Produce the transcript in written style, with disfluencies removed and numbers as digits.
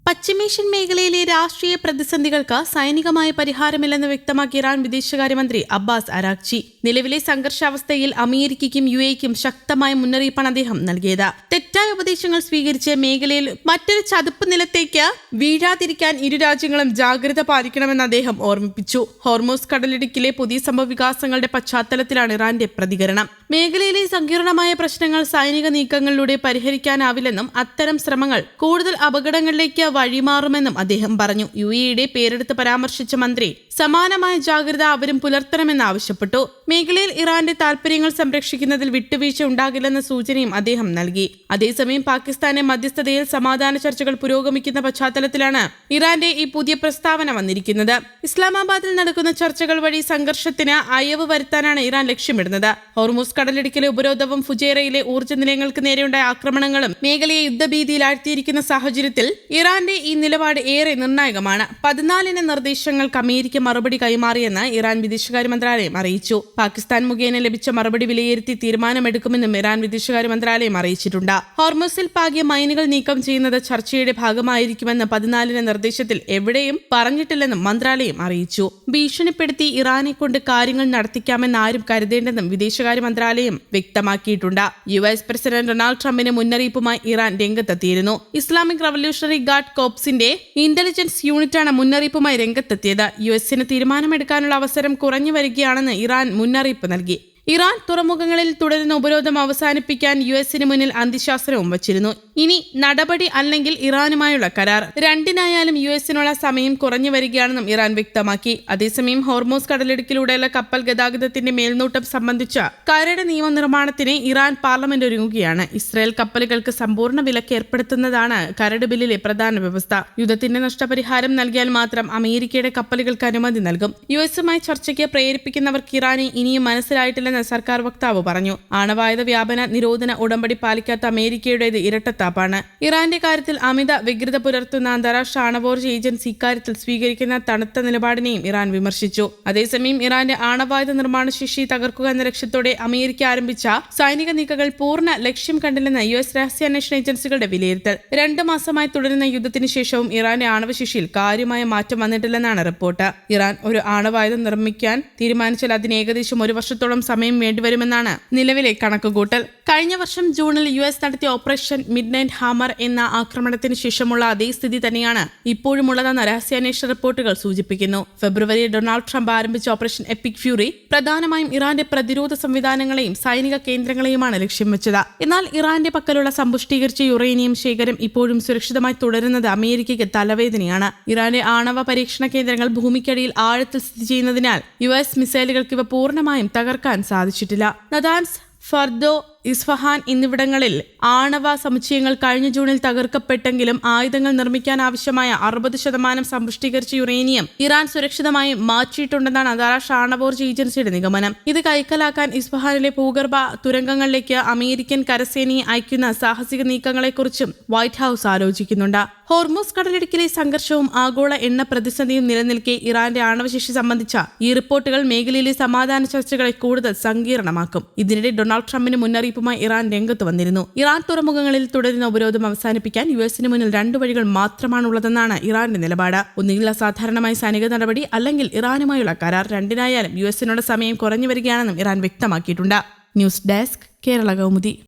പശ്ചിമേഷ്യൻ മേഖലയിലെ രാഷ്ട്രീയ പ്രതിസന്ധികൾക്ക് സൈനികമായ പരിഹാരമില്ലെന്ന് വ്യക്തമാക്കി ഇറാൻ വിദേശകാര്യമന്ത്രി അബ്ബാസ് അരാഗ്ചി. നിലവിലെ സംഘർഷാവസ്ഥയിൽ അമേരിക്കയ്ക്കും യുഎഇക്കും ശക്തമായ മുന്നറിയിപ്പാണ് അദ്ദേഹം നൽകിയത്. തെറ്റായ ഉപദേശങ്ങൾ സ്വീകരിച്ച് മേഖലയിൽ മറ്റൊരു ചതുപ്പ് നിലത്തേക്ക് വീഴാതിരിക്കാൻ ഇരു രാജ്യങ്ങളും ജാഗ്രത പാലിക്കണമെന്ന് അദ്ദേഹം ഓർമ്മിപ്പിച്ചു. ഹോർമൂസ് കടലിടുക്കിലെ പുതിയ സംഭവവികാസങ്ങളുടെ പശ്ചാത്തലത്തിലാണ് ഇറാന്റെ പ്രതികരണം. മേഖലയിലെ സങ്കീർണമായ പ്രശ്നങ്ങൾ സൈനിക നീക്കങ്ങളിലൂടെ പരിഹരിക്കാനാവില്ലെന്നും അത്തരം ശ്രമങ്ങൾ കൂടുതൽ അപകടങ്ങളിലേക്ക് വഴിമാറുമെന്നും അദ്ദേഹം പറഞ്ഞു. യുഎഇയുടെ പേരെടുത്ത് പരാമർശിച്ച മന്ത്രി സമാനമായ ജാഗ്രത അവരും പുലർത്തണമെന്ന് ആവശ്യപ്പെട്ടു. മേഖലയിൽ ഇറാന്റെ താൽപര്യങ്ങൾ സംരക്ഷിക്കുന്നതിൽ വിട്ടുവീഴ്ച ഉണ്ടാകില്ലെന്ന സൂചനയും അദ്ദേഹം നൽകി. അതേസമയം പാകിസ്ഥാന്റെ മധ്യസ്ഥതയിൽ സമാധാന ചർച്ചകൾ പുരോഗമിക്കുന്ന പശ്ചാത്തലത്തിലാണ് ഇറാന്റെ ഈ പുതിയ പ്രസ്താവന വന്നിരിക്കുന്നത്. ഇസ്ലാമാബാദിൽ നടക്കുന്ന ചർച്ചകൾ വഴി സംഘർഷത്തിന് അയവ് വരുത്താനാണ് ഇറാൻ ലക്ഷ്യമിടുന്നത്. ഹോർമൂസ് കടലിടുക്കിലെ ഉപരോധവും ഫുജൈറയിലെ ഊർജ്ജ നിലയങ്ങൾക്ക് നേരെയുണ്ടായ ആക്രമണങ്ങളും മേഖലയെ യുദ്ധഭീതിയിലാഴ്ത്തിയിരിക്കുന്ന സാഹചര്യത്തിൽ ഇറാന്റെ ഈ നിലപാട് ഏറെ നിർണായകമാണ്. 14 നിർദ്ദേശങ്ങൾക്ക് അമേരിക്ക മറുപടി കൈമാറിയെന്ന് ഇറാൻ വിദേശകാര്യ മന്ത്രാലയം അറിയിച്ചു. പാകിസ്ഥാൻ മുഖേന ലഭിച്ച മറുപടി വിലയിരുത്തി തീരുമാനമെടുക്കുമെന്നും ഇറാൻ വിദേശകാര്യ മന്ത്രാലയം അറിയിച്ചിട്ടുണ്ട്. ഹോർമൂസിൽ പാകിയ മൈനുകൾ നീക്കം ചെയ്യുന്നത് ചർച്ചയുടെ ഭാഗമായിരിക്കുമെന്ന് 14 നിർദ്ദേശത്തിൽ എവിടെയും പറഞ്ഞിട്ടില്ലെന്നും മന്ത്രാലയം അറിയിച്ചു. ഭീഷണിപ്പെടുത്തി ഇറാനെ കൊണ്ട് കാര്യങ്ങൾ നടത്തിക്കാമെന്ന് ആരും കരുതേണ്ടെന്നും വിദേശകാര്യ മന്ത്രാലയം വ്യക്തമാക്കിയിട്ടുണ്ട്. യുഎസ് പ്രസിഡന്റ് ഡൊണാൾഡ് ട്രംപിന് മുന്നറിയിപ്പുമായി ഇറാൻ രംഗത്തെത്തിയിരുന്നു. ഇസ്ലാമിക് റവല്യൂഷണറി ഗാർഡ് കോപ്സിന്റെ ഇന്റലിജൻസ് യൂണിറ്റാണ് മുന്നറിയിപ്പുമായി രംഗത്തെത്തിയത്. യുഎസിന് തീരുമാനമെടുക്കാനുള്ള അവസരം കുറഞ്ഞു വരികയാണെന്ന് ഇറാൻ മുന്നറിയിപ്പ് നൽകി. ഇറാൻ തുറമുഖങ്ങളിൽ തുടരുന്ന ഉപരോധം അവസാനിപ്പിക്കാൻ യുഎസിന് മുന്നിൽ അന്ത്യശാസനവും വച്ചിരുന്നു. ഇനി നടപടി അല്ലെങ്കിൽ ഇറാനുമായുള്ള കരാർ, രണ്ടിനായാലും യുഎസിനുള്ള സമയം കുറഞ്ഞു വരികയാണെന്നും ഇറാൻ വ്യക്തമാക്കി. അതേസമയം ഹോർമൂസ് കടലിടുക്കിലൂടെയുള്ള കപ്പൽ ഗതാഗതത്തിന്റെ മേൽനോട്ടം സംബന്ധിച്ച കരട് നിയമനിർമ്മാണത്തിന് ഇറാൻ പാർലമെന്റ് ഒരുങ്ങുകയാണ്. ഇസ്രായേൽ കപ്പലുകൾക്ക് സമ്പൂർണ്ണ വിലക്ക് ഏർപ്പെടുത്തുന്നതാണ് കരട് ബില്ലിലെ പ്രധാന വ്യവസ്ഥ. യുദ്ധത്തിന്റെ നഷ്ടപരിഹാരം നൽകിയാൽ മാത്രം അമേരിക്കയുടെ കപ്പലുകൾക്ക് അനുമതി നൽകും. യുഎസുമായി ചർച്ചയ്ക്ക് പ്രേരിപ്പിക്കുന്നവർക്ക് ഇറാനെ ഇനിയും മനസ്സിലായിട്ടില്ലെന്ന് സർക്കാർ വക്താവ് പറഞ്ഞു. ആണവായുധ വ്യാപന നിരോധന ഉടമ്പടി പാലിക്കാത്ത അമേരിക്കയുടേത് ഇരട്ടത്താപ്പാണ്. ഇറാന്റെ കാര്യത്തിൽ അമിത വ്യഗ്രത പുലർത്തുന്ന അന്താരാഷ്ട്ര ആണവോർജ്ജ ഏജൻസി ഇക്കാര്യത്തിൽ സ്വീകരിക്കുന്ന തണുത്ത നിലപാടിനെയും ഇറാൻ വിമർശിച്ചു. അതേസമയം ഇറാന്റെ ആണവായുധ നിർമ്മാണ ശേഷി തകർക്കുക എന്ന ലക്ഷ്യത്തോടെ അമേരിക്ക ആരംഭിച്ച സൈനിക നീക്കങ്ങൾ പൂർണ്ണ ലക്ഷ്യം കണ്ടില്ലെന്ന് യുഎസ് രഹസ്യാന്വേഷണ ഏജൻസികളുടെ വിലയിരുത്തൽ. 2 മാസമായി തുടരുന്ന യുദ്ധത്തിന് ശേഷവും ഇറാന്റെ ആണവശേഷിയിൽ കാര്യമായ മാറ്റം വന്നിട്ടില്ലെന്നാണ് റിപ്പോർട്ട്. ഇറാൻ ഒരു ആണവായുധം നിർമ്മിക്കാൻ തീരുമാനിച്ചാൽ അതിന് ഏകദേശം 1 വർഷത്തോളം സമയം വേണ്ടിവരുമെന്നാണ് നിലവിലെ കണക്കുകൂട്ടൽ. കഴിഞ്ഞ വർഷം ജൂണിൽ യുഎസ് നടത്തിയ ഓപ്പറേഷൻ മിഡ്നൈറ്റ് ഹാമർ എന്ന ആക്രമണത്തിന് ശേഷമുള്ള അതേ സ്ഥിതി തന്നെയാണ് ഇപ്പോഴുമുള്ളതെന്ന് രഹസ്യാന്വേഷണ റിപ്പോർട്ടുകൾ സൂചിപ്പിക്കുന്നു. ഫെബ്രുവരിയിൽ ഡൊണാൾഡ് ട്രംപ് ആരംഭിച്ച ഓപ്പറേഷൻ എപ്പിക് ഫ്യൂറി പ്രധാനമായും ഇറാന്റെ പ്രതിരോധ സംവിധാനങ്ങളെയും സൈനിക കേന്ദ്രങ്ങളെയുമാണ് ലക്ഷ്യം വെച്ചത്. എന്നാൽ ഇറാന്റെ പക്കലുള്ള സമ്പുഷ്ടീകരിച്ച യുറേനിയം ശേഖരം ഇപ്പോഴും സുരക്ഷിതമായി തുടരുന്നത് അമേരിക്കയ്ക്ക് തലവേദനയാണ്. ഇറാന്റെ ആണവ പരീക്ഷണ കേന്ദ്രങ്ങൾ ഭൂമിക്കടിയിൽ ആഴത്തിൽ സ്ഥിതി ചെയ്യുന്നതിനാൽ യുഎസ് മിസൈലുകൾക്ക് ഇവ പൂർണ്ണമായും തകർക്കാൻ സാധിച്ചിട്ടില്ല. നദാൻസ്, ഫർദോ, ഇസ്ഫഹാൻ എന്നിവിടങ്ങളിൽ ആണവ സമുച്ചയങ്ങൾ കഴിഞ്ഞ ജൂണിൽ തകർക്കപ്പെട്ടെങ്കിലും ആയുധങ്ങൾ നിർമ്മിക്കാൻ ആവശ്യമായ 60% സമ്പുഷ്ടീകരിച്ച യുറേനിയം ഇറാൻ സുരക്ഷിതമായി മാറ്റിയിട്ടുണ്ടെന്നാണ് അന്താരാഷ്ട്ര ആണവോർജ്ജ ഏജൻസിയുടെ നിഗമനം. ഇത് കൈക്കലാക്കാൻ ഇസ്ഫഹാനിലെ ഭൂഗർഭ തുരങ്കങ്ങളിലേക്ക് അമേരിക്കൻ കരസേനയെ അയക്കുന്ന സാഹസിക നീക്കങ്ങളെക്കുറിച്ചും വൈറ്റ് ഹൌസ് ആലോചിക്കുന്നുണ്ട്. ഹോർമൂസ് കടലിടുക്കിലെ സംഘർഷവും ആഗോള എണ്ണ പ്രതിസന്ധിയും നിലനിൽക്കെ ഇറാന്റെ ആണവശേഷി സംബന്ധിച്ച ഈ റിപ്പോർട്ടുകൾ മേഖലയിലെ സമാധാന ചർച്ചകളെ കൂടുതൽ സങ്കീർണമാക്കും. ഇതിനിടെ ഡൊണാൾഡ് ട്രംപിന് മുന്നറിയിപ്പുമായി ഇറാൻ രംഗത്ത് വന്നിരുന്നു. ഇറാൻ തുറമുഖങ്ങളിൽ തുടരുന്ന ഉപരോധം അവസാനിപ്പിക്കാൻ യുഎസിന് മുന്നിൽ 2 വഴികൾ മാത്രമാണുള്ളതെന്നാണ് ഇറാന്റെ നിലപാട്. ഒന്നുകിൽ അസാധാരണമായ സൈനിക നടപടി അല്ലെങ്കിൽ ഇറാനുമായുള്ള കരാർ. രണ്ടിനായാലും യുഎസിനുള്ള സമയം കുറഞ്ഞു വരികയാണെന്നും ഇറാൻ വ്യക്തമാക്കിയിട്ടുണ്ട്. News desk, Kerala Kaumudi.